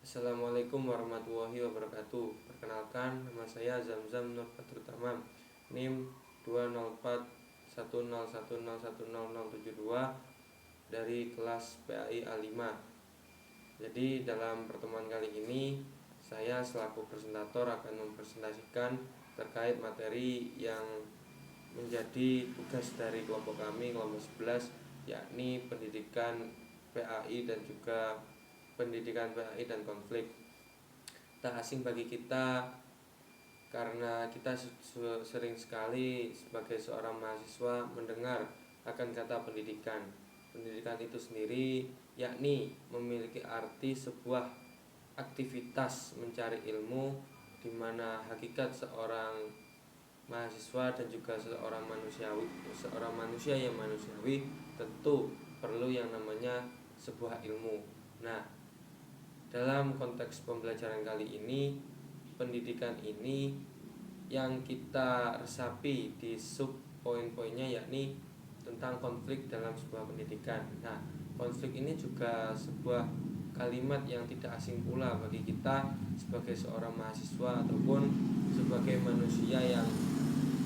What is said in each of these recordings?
Assalamualaikum warahmatullahi wabarakatuh. Perkenalkan, nama saya Zamzam Nur Fatur Tamam, NIM 20410101072 dari kelas PAI A5. Jadi dalam pertemuan kali ini saya selaku presentator akan mempresentasikan terkait materi yang menjadi tugas dari kelompok kami, kelompok 11, yakni pendidikan PAI dan juga pendidikan PAI dan konflik. Tak asing bagi kita karena kita sering sekali sebagai seorang mahasiswa mendengar akan kata pendidikan. Pendidikan itu sendiri yakni memiliki arti sebuah aktivitas mencari ilmu, di mana hakikat seorang mahasiswa dan juga seorang manusia yang manusiawi tentu perlu yang namanya sebuah ilmu. Nah, dalam konteks pembelajaran kali ini, pendidikan ini yang kita resapi di sub poin-poinnya yakni tentang konflik dalam sebuah pendidikan. Nah, konflik ini juga sebuah kalimat yang tidak asing pula bagi kita sebagai seorang mahasiswa ataupun sebagai manusia yang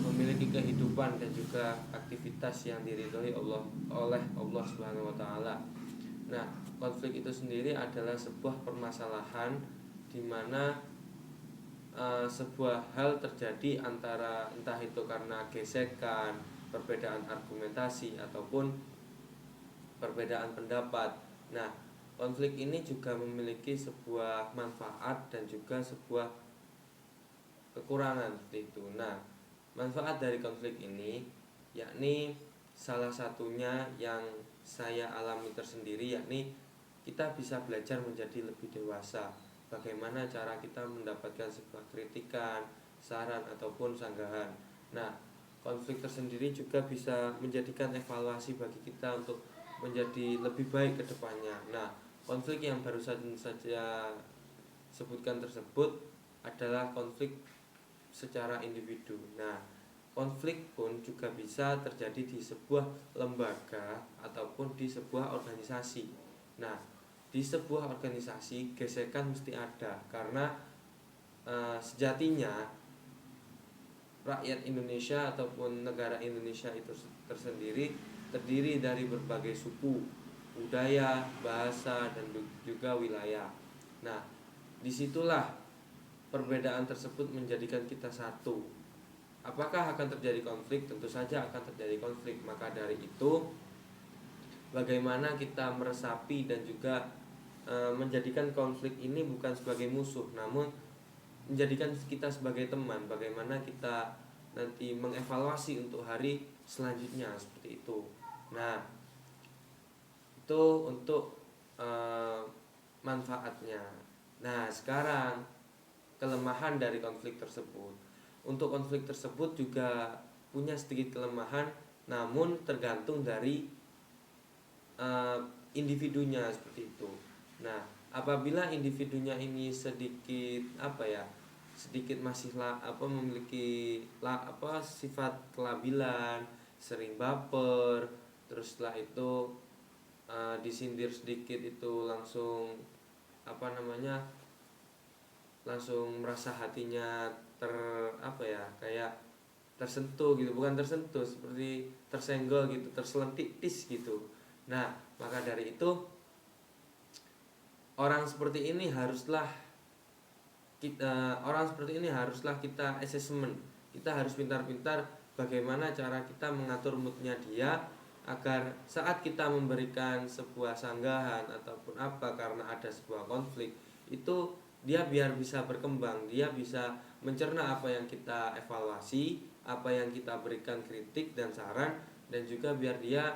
memiliki kehidupan dan juga aktivitas yang diridhoi oleh Allah Subhanahu wa taala. Nah, konflik itu sendiri adalah sebuah permasalahan di mana sebuah hal terjadi antara entah itu karena gesekan, perbedaan argumentasi ataupun perbedaan pendapat. Nah, konflik ini juga memiliki sebuah manfaat dan juga sebuah kekurangan seperti itu. Nah, manfaat dari konflik ini yakni salah satunya yang saya alami tersendiri, yakni kita bisa belajar menjadi lebih dewasa. Bagaimana cara kita mendapatkan sebuah kritikan, saran ataupun sanggahan. Nah, konflik tersendiri juga bisa menjadikan evaluasi bagi kita untuk menjadi lebih baik ke depannya. Nah, konflik yang baru saja sebutkan tersebut adalah konflik secara individu. Nah, konflik pun juga bisa terjadi di sebuah lembaga ataupun di sebuah organisasi. Nah, di sebuah organisasi gesekan mesti ada karena sejatinya rakyat Indonesia ataupun negara Indonesia itu tersendiri terdiri dari berbagai suku, budaya, bahasa, dan juga wilayah. Nah, disitulah perbedaan tersebut menjadikan kita satu. Apakah akan terjadi konflik? Tentu saja akan terjadi konflik. Maka dari itu, bagaimana kita meresapi dan juga menjadikan konflik ini bukan sebagai musuh, namun menjadikan kita sebagai teman. Bagaimana kita nanti mengevaluasi untuk hari selanjutnya seperti itu. Nah, itu untuk manfaatnya. Nah, sekarang kelemahan dari konflik tersebut. Untuk konflik tersebut juga punya sedikit kelemahan, namun tergantung dari individunya seperti itu. Nah, apabila individunya ini sedikit masih memiliki sifat kelabilan, sering baper, terus setelah itu disindir sedikit itu langsung langsung merasa hatinya kayak tersentuh gitu, bukan tersentuh, seperti tersenggol gitu, terselentik tis gitu. Nah, maka dari itu orang seperti ini haruslah kita assessment. Kita harus pintar-pintar bagaimana cara kita mengatur moodnya dia, agar saat kita memberikan sebuah sanggahan ataupun karena ada sebuah konflik, itu dia biar bisa berkembang, dia bisa mencerna apa yang kita evaluasi, apa yang kita berikan kritik dan saran, dan juga biar dia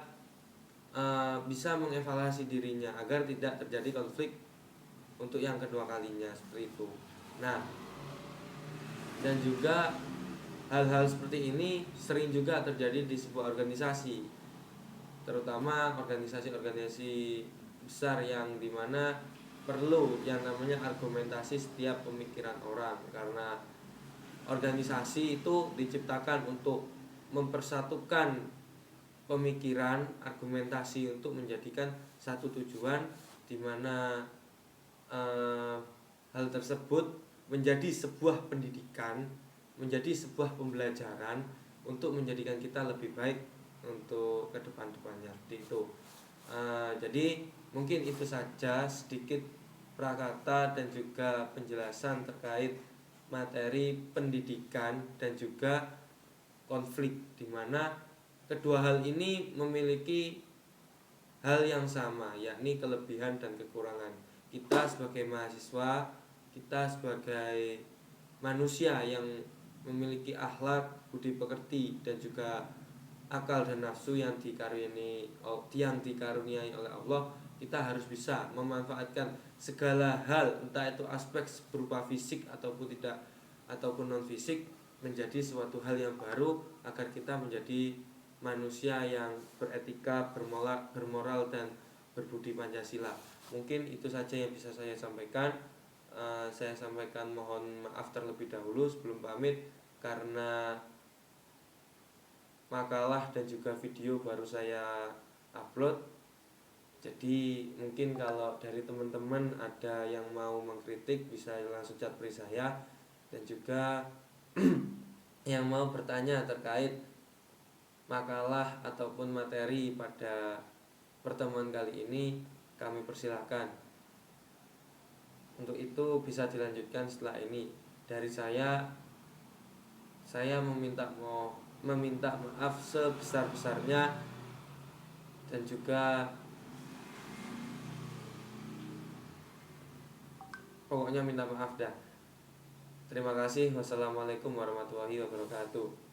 bisa mengevaluasi dirinya agar tidak terjadi konflik untuk yang kedua kalinya seperti itu. Nah, dan juga hal-hal seperti ini sering juga terjadi di sebuah organisasi, terutama organisasi-organisasi besar yang dimana perlu yang namanya argumentasi setiap pemikiran orang, karena organisasi itu diciptakan untuk mempersatukan pemikiran, argumentasi untuk menjadikan satu tujuan, di mana hal tersebut menjadi sebuah pendidikan, menjadi sebuah pembelajaran untuk menjadikan kita lebih baik untuk ke depan-depannya seperti itu. Jadi mungkin itu saja sedikit prakata dan juga penjelasan terkait materi pendidikan dan juga konflik, di mana kedua hal ini memiliki hal yang sama, yakni kelebihan dan kekurangan. Kita sebagai mahasiswa, kita sebagai manusia yang memiliki akhlak, budi pekerti dan juga akal dan nafsu yang dikaruniai oleh Allah, kita harus bisa memanfaatkan segala hal, entah itu aspek berupa fisik ataupun tidak ataupun non fisik, menjadi suatu hal yang baru agar kita menjadi manusia yang beretika, bermoral dan berbudi Pancasila. Mungkin itu saja yang bisa saya sampaikan. Saya sampaikan mohon maaf terlebih dahulu sebelum pamit, karena makalah dan juga video baru saya upload. Jadi mungkin kalau dari teman-teman ada yang mau mengkritik bisa langsung chat pri saya, dan juga yang mau bertanya terkait makalah ataupun materi pada pertemuan kali ini, kami persilahkan. Untuk itu bisa dilanjutkan setelah ini. Dari saya meminta maaf sebesar-besarnya, dan juga pokoknya minta maaf dah. Terima kasih. Wassalamualaikum warahmatullahi wabarakatuh.